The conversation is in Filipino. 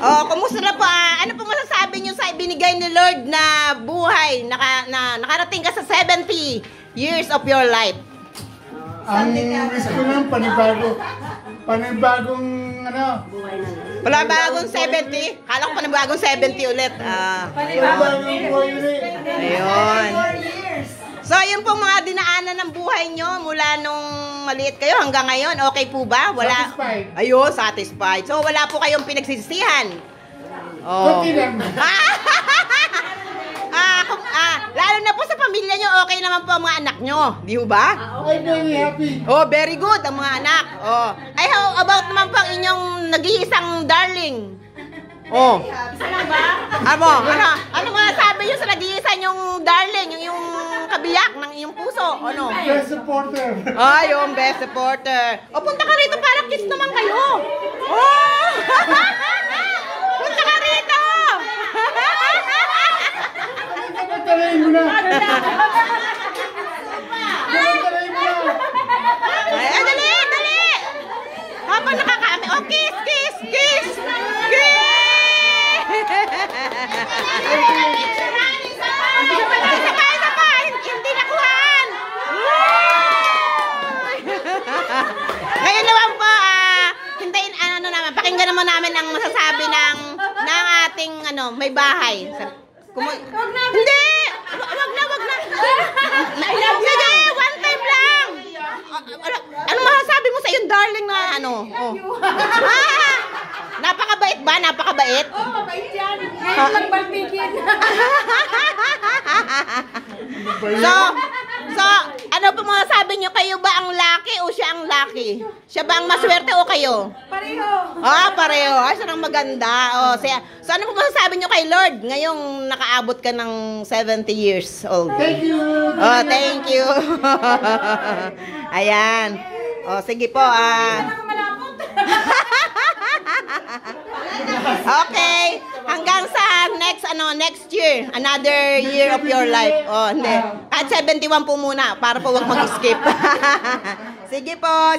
Oh, kumusta na po? Ano po masasabi niyo sa ibinigay ni Lord na buhay? Nakarating ka sa 70 years of your life. Ang wish ko lang, panibagong ano? Panibagong 70? Kala ko panibagong 70 ulit. Panibagong buhay ulit. Ayun. So, yun pong mga dinaanan ng buhay nyo mula nung maliit kayo hanggang ngayon. Okay po ba? Wala. Satisfied. Ayun, satisfied. So, wala po kayong pinagsisisihan. Oh. Okay lang. Lalo na po sa pamilya nyo, okay naman po ang mga anak nyo. Di ba? I'm very happy. Oh, very good ang mga anak. Oh. Ay, how about naman po ang inyong nag-iisang darling? Oh. Isa lang ba? Ano masasabi nyo sa nag-iisa yung darling, yung kabiyak ng iyong puso? Ano? Best supporter. Ay, yung best supporter. O, punta ka rito para kiss naman kayo. Oh! Punta ka rito! Pagtalayin mo na. Pagtalayin mo na. Ay, dali, dali! Habang nakakami. Oh, kiss, kiss, kiss! Kiss! Isa pa, hindi nakuhaan. Ngayon naman po, hintayin, pakinggan naman namin ang masasabi ng ating, may bahay. Hindi! Wag na! Sige, one time lang! Ano masasabi mo sa iyong darling na Napakabait ba? Napakabait? Oo, mabait yan. Ngayon lang balbigin. So, ano po masasabi nyo? Kayo ba ang lucky o siya ang lucky? Siya ba ang maswerte o kayo? Pareho. Pareho. Ay, siya ang maganda. So, ano po masasabi nyo kay Lord ngayong nakaabot ka ng 70 years old? Thank you. Oh, thank you. Ayan. Oh, sige po. Okay. Hanggang sa next year. Another year of your life. Oh, hindi. Kahit 71 po muna para po wag mag-skip. Sige po.